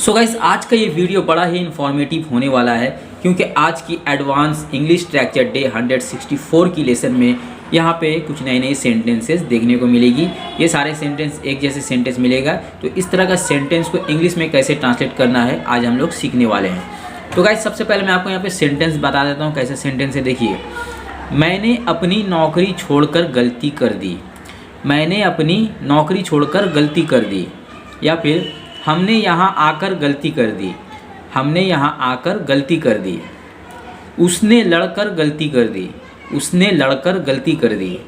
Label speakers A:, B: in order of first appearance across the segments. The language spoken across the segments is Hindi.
A: सो गाइस, आज का ये वीडियो बड़ा ही इन्फॉर्मेटिव होने वाला है क्योंकि आज की एडवांस इंग्लिश स्ट्रक्चर डे 164 की लेसन में यहाँ पे कुछ नए नए सेंटेंसेस देखने को मिलेगी। ये सारे सेंटेंस एक जैसे सेंटेंस मिलेगा, तो इस तरह का सेंटेंस को इंग्लिश में कैसे ट्रांसलेट करना है आज हम लोग सीखने वाले हैं। तो गाइस, सबसे पहले मैं आपको यहाँ पे सेंटेंस बता देता हूँ कैसे सेंटेंस है। देखिए, मैंने अपनी नौकरी छोड़कर गलती कर दी। मैंने अपनी नौकरी छोड़कर गलती कर दी। या फिर हमने यहाँ आकर गलती कर दी। हमने यहाँ आकर गलती कर दी। उसने लड़कर गलती कर दी। उसने लड़कर गलती कर दी।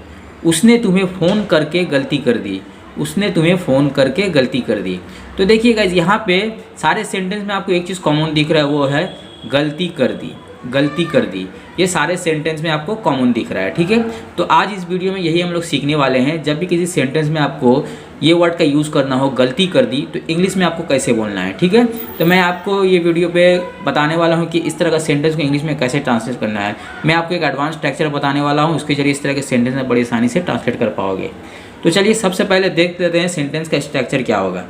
A: उसने तुम्हें फ़ोन करके गलती कर दी। उसने तुम्हें फ़ोन करके गलती कर दी। तो देखिए गाइस, यहाँ पे सारे सेंटेंस में आपको एक चीज़ कॉमन दिख रहा है, वो है गलती कर दी। गलती कर दी, ये सारे सेंटेंस में आपको कॉमन दिख रहा है। ठीक है, तो आज इस वीडियो में यही हम लोग सीखने वाले हैं। जब भी किसी सेंटेंस में आपको ये वर्ड का यूज़ करना हो, गलती कर दी, तो इंग्लिश में आपको कैसे बोलना है। ठीक है, तो मैं आपको ये वीडियो पे बताने वाला हूँ कि इस तरह का सेंटेंस को इंग्लिश में कैसे ट्रांसलेट करना है। मैं आपको एक एडवांस स्ट्रक्चर बताने वाला हूँ, उसके जरिए इस तरह के सेंटेंस में बड़ी आसानी से ट्रांसलेट कर पाओगे। तो चलिए सबसे पहले देख लेते हैं सेंटेंस का स्ट्रक्चर क्या होगा।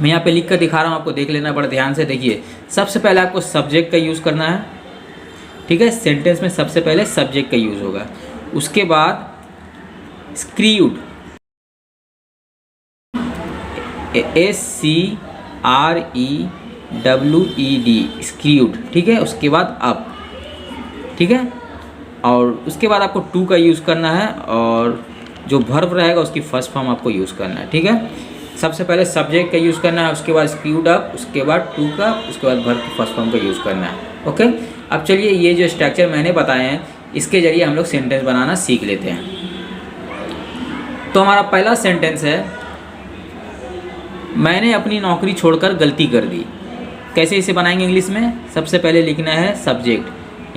A: मैं यहाँ पे लिख कर दिखा रहा हूँ, आपको देख लेना बड़ा ध्यान से। देखिए, सबसे पहले आपको सब्जेक्ट का यूज़ करना है। ठीक है, सेंटेंस में सबसे पहले सब्जेक्ट का यूज़ होगा। उसके बाद स्क्रीड, SCREWED, स्क्रीड। ठीक है, उसके बाद अप। ठीक है, और उसके बाद आपको टू का यूज़ करना है, और जो वर्ब रहेगा उसकी फर्स्ट फॉर्म आपको यूज़ करना है। ठीक है, सबसे पहले सब्जेक्ट का यूज़ करना है, उसके बाद स्क्रीड अप, उसके बाद टू का, उसके बाद वर्ब की फर्स्ट फॉर्म का यूज़ करना है। ओके, अब चलिए ये जो स्ट्रक्चर मैंने बताए हैं इसके ज़रिए हम लोग सेंटेंस बनाना सीख लेते हैं। तो हमारा पहला सेंटेंस है, मैंने अपनी नौकरी छोड़कर गलती कर दी। कैसे इसे बनाएंगे इंग्लिश में? सबसे पहले लिखना है सब्जेक्ट।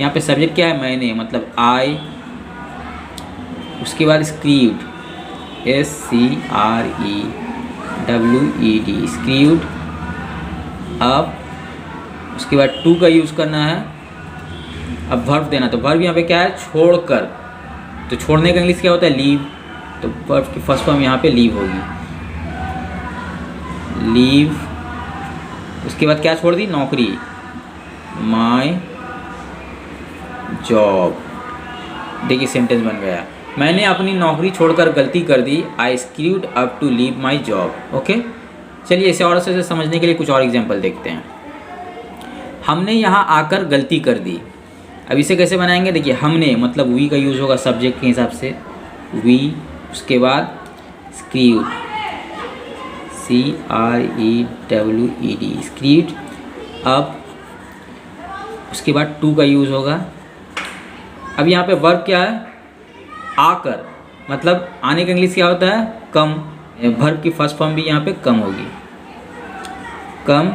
A: यहाँ पे सब्जेक्ट क्या है? मैंने, मतलब आई। उसके बाद स्क्रीड, SCREWED, स्क्रीड अप। उसके बाद टू का यूज़ करना है। अब वर्ब देना, तो वर्ब यहाँ पे क्या है? छोड़कर। तो छोड़ने का इंग्लिश क्या होता है? लीव। तो वर्ब की फर्स्ट फॉर्म यहाँ पे लीव होगी, लीव। उसके बाद क्या छोड़ दी? नौकरी, माय जॉब। देखिए सेंटेंस बन गया, मैंने अपनी नौकरी छोड़कर गलती कर दी। I screwed up to leave my job. Okay, चलिए इसे और से समझने के लिए कुछ और एग्जाम्पल देखते हैं। हमने यहाँ आकर गलती कर दी। अब इसे कैसे बनाएंगे? देखिए, हमने मतलब वी का यूज़ होगा सब्जेक्ट के हिसाब से, वी। उसके बाद स्क्रीड, CREWED, स्क्रीड अप। उसके बाद टू का यूज़ होगा। अब यहाँ पे वर्ब क्या है? आकर, मतलब आने का इंग्लिश क्या होता है? कम। वर्ब की फर्स्ट फॉर्म भी यहाँ पे कम होगी, कम।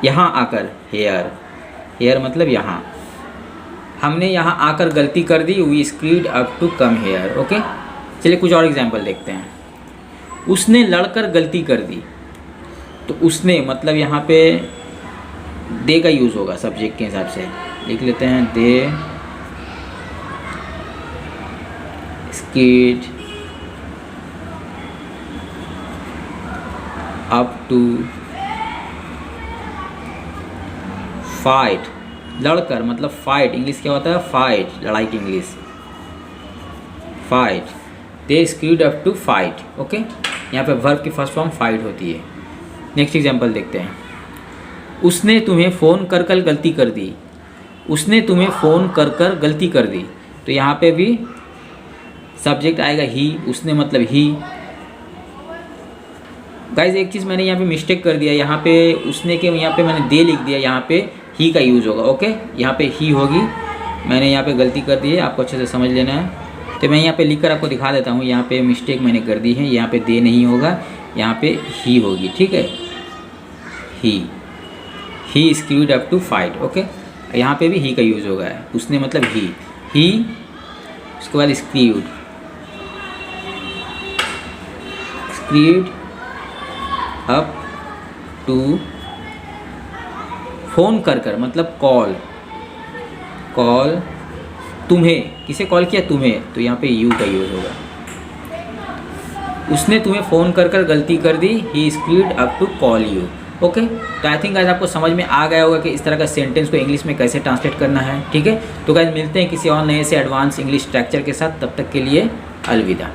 A: यहाँ आकर, हेयर। हेयर मतलब यहाँ। हमने यहाँ आकर गलती कर दी, we screwed up to come here. Okay, चलिए कुछ और एग्जाम्पल देखते हैं। उसने लड़कर गलती कर दी। तो उसने मतलब यहाँ पे दे का यूज़ होगा सब्जेक्ट के हिसाब से। लिख लेते हैं, दे स्क्रीड अप टू फाइट। लड़कर मतलब फाइट, इंग्लिश क्या होता है? फाइट, लड़ाई की English, fight. They squared up to fight. Okay, यहाँ पे वर्ब की फर्स्ट फॉर्म फाइट होती है। नेक्स्ट एग्जांपल देखते हैं। उसने तुम्हें फ़ोन कर कर गलती कर दी। उसने तुम्हें फ़ोन कर कर गलती कर दी। तो यहाँ पे भी सब्जेक्ट आएगा ही, उसने मतलब ही। गाइज, एक चीज़ मैंने यहाँ पे मिस्टेक कर दिया, यहाँ पे उसने के यहाँ पे मैंने दे लिख दिया, यहाँ पे ही का यूज़ होगा। ओके, यहाँ पे ही होगी, मैंने यहाँ पे गलती कर दी है, आपको अच्छे से समझ लेना है। तो मैं यहाँ पे लिख कर आपको दिखा देता हूँ, यहाँ पे मिस्टेक मैंने कर दी है, यहाँ पे दे नहीं होगा, यहाँ पे ही होगी। ठीक है, he screwed up to fight. Okay, यहाँ पे भी ही का यूज़ होगा, उसने मतलब ही। उसके बाद स्क्रीड अप टू, फ़ोन कर कर मतलब कॉल। तुम्हें, किसे कॉल किया? तुम्हें। तो यहाँ पे यू का यूज़ होगा। उसने तुम्हें फ़ोन कर कर गलती कर दी, he screwed up to call you. Okay, तो आई थिंक गाइस आपको समझ में आ गया होगा कि इस तरह का सेंटेंस को इंग्लिश में कैसे ट्रांसलेट करना है। ठीक है, तो गाइस मिलते हैं किसी और नए से एडवांस इंग्लिश स्ट्रक्चर के साथ, तब तक के लिए अलविदा।